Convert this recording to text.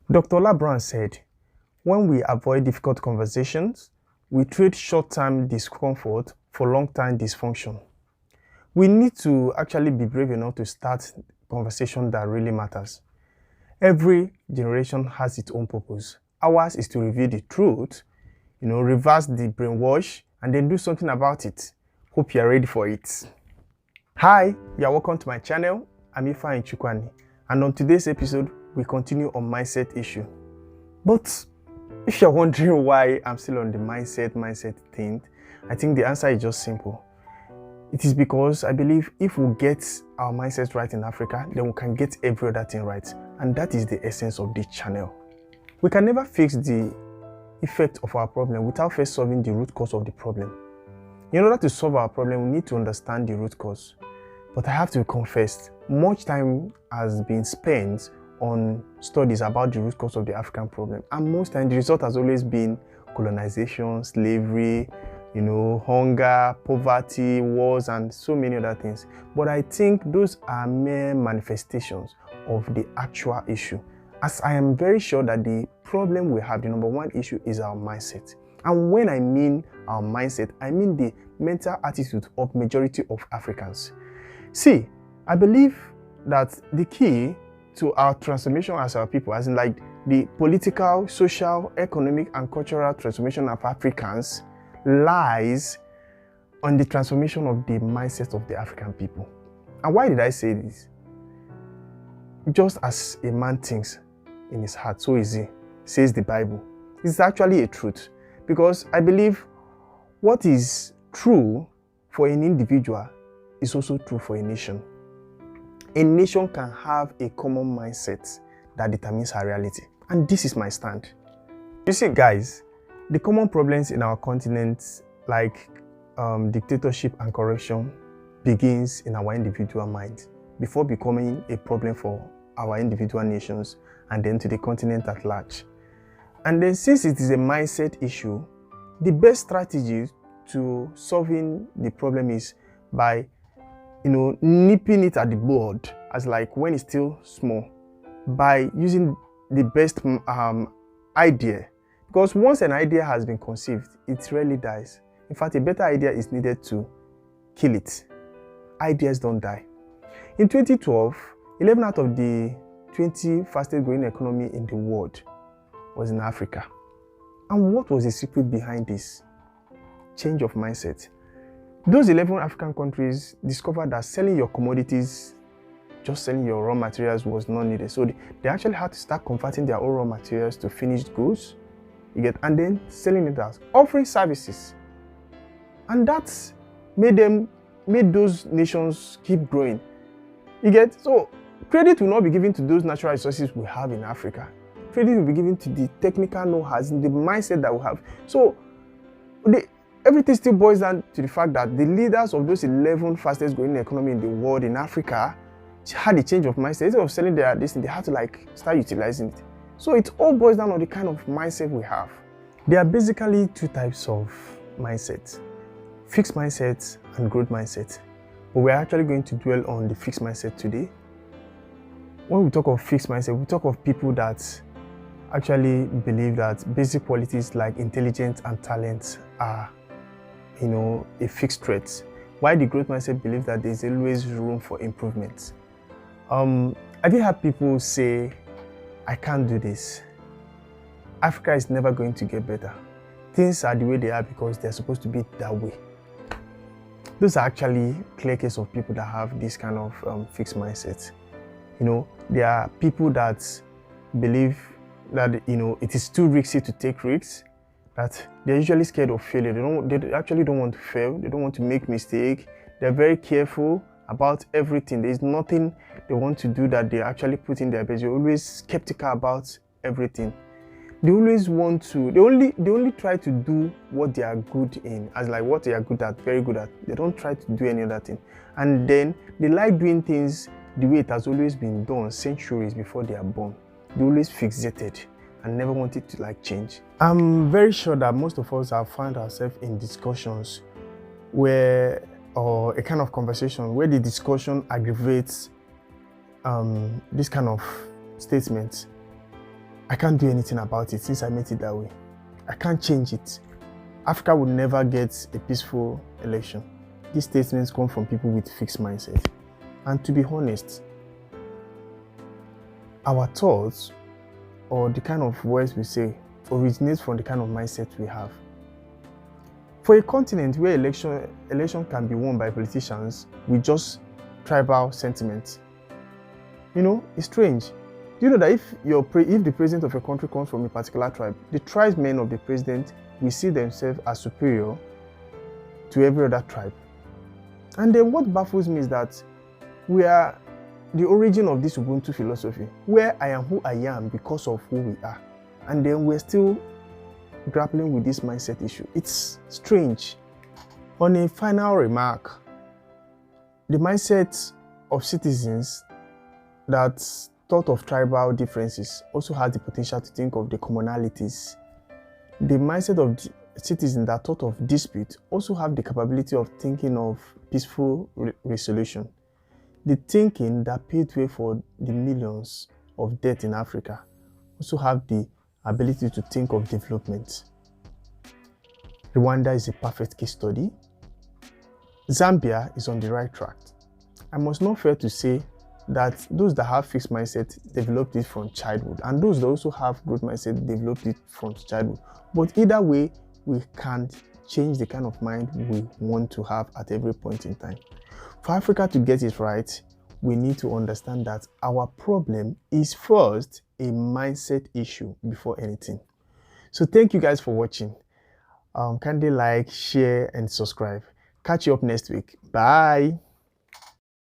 Dr. LeBron said, when we avoid difficult conversations, we trade short-term discomfort for long-term dysfunction. We need to actually be brave enough to start conversation that really matters. Every generation has its own purpose. Ours is to reveal the truth, reverse the brainwash, and then do something about it. Hope you're ready for it. Hi, you're welcome to my channel. I'm Ifeanyi Chukwani, and on today's episode, we continue on mindset issue. But if you're wondering why I'm still on the mindset thing, I think the answer is just simple. It is because I believe if we get our mindset right in Africa, then we can get every other thing right. And that is the essence of this channel. We can never fix the effect of our problem without first solving the root cause of the problem. In order to solve our problem, we need to understand the root cause. But I have to confess, much time has been spent on studies about the root cause of the African problem. And most times the result has always been colonization, slavery, hunger, poverty, wars, and so many other things. But I think those are mere manifestations of the actual issue. As I am very sure that the problem we have, the number one issue is our mindset. And when I mean our mindset, I mean the mental attitude of majority of Africans. See, I believe that the key to our transformation as our people, as in like the political, social, economic, and cultural transformation of Africans, lies on the transformation of the mindset of the African people. And why did I say this? Just as a man thinks in his heart, so is he, says the Bible. It's actually a truth, because I believe what is true for an individual is also true for a nation. A nation can have a common mindset that determines her reality. And this is my stand. You see, guys, the common problems in our continent, like dictatorship and corruption, begins in our individual mind before becoming a problem for our individual nations and then to the continent at large. And then since it is a mindset issue, the best strategy to solving the problem is by nipping it at the bud, as like when it's still small, by using the best idea. Because once an idea has been conceived, it rarely dies. In fact, a better idea is needed to kill it. Ideas don't die. In 2012, 11 out of the 20 fastest growing economy in the world was in Africa. And what was the secret behind this? Change of mindset. Those 11 African countries discovered that selling your commodities, just selling your raw materials, was not needed. So they actually had to start converting their own raw materials to finished goods, and then selling it out, offering services. And that made those nations keep growing. So credit will not be given to those natural resources we have in Africa. Credit will be given to the technical know-how, the mindset that we have. So everything still boils down to the fact that the leaders of those 11 fastest growing economy in the world in Africa had a change of mindset. Instead of selling their this, they had to start utilizing it. So it all boils down on the kind of mindset we have. There are basically two types of mindset: fixed mindset and growth mindset. But we're actually going to dwell on the fixed mindset today. When we talk of fixed mindset, we talk of people that actually believe that basic qualities like intelligence and talent are a fixed trait, while the growth mindset believes that there's always room for improvement. Have you heard people say, I can't do this? Africa is never going to get better. Things are the way they are because they're supposed to be that way. Those are actually clear case of people that have this kind of fixed mindset. There are people that believe that it is too risky to take risks, that they're usually scared of failure. They actually don't want to fail. They don't want to make mistakes. They're very careful about everything. There's nothing they want to do that they actually put in their best. They're always skeptical about everything. They always want to, they only try to do what they are good in, as like what they are good at, very good at. They don't try to do any other thing. And then they like doing things the way it has always been done centuries before they are born. They always fixated and never wanted to change. I'm very sure that most of us have found ourselves in discussions or a kind of conversation where the discussion aggravates this kind of statements. I can't do anything about it since I made it that way. I can't change it. Africa would never get a peaceful election. These statements come from people with fixed mindset. And to be honest, our thoughts or the kind of words we say originates from the kind of mindset we have. For a continent where election can be won by politicians with just tribal sentiments, it's strange. Do you know that if the president of a country comes from a particular tribe, the tribesmen of the president will see themselves as superior to every other tribe? And then what baffles me is that we are the origin of this Ubuntu philosophy, where I am who I am because of who we are. And then we're still grappling with this mindset issue. It's strange. On a final remark, the mindset of citizens that thought of tribal differences also has the potential to think of the commonalities. The mindset of citizens that thought of dispute also have the capability of thinking of peaceful resolution. The thinking that paved way for the millions of deaths in Africa also have the ability to think of development. Rwanda is a perfect case study. Zambia is on the right track. I must not fail to say that those that have fixed mindset developed it from childhood, and those that also have growth mindset developed it from childhood. But either way, we can change the kind of mind we want to have at every point in time. For Africa to get it right, we need to understand that our problem is first a mindset issue before anything. So thank you guys for watching. Kindly like, share, and subscribe. Catch you up next week. Bye.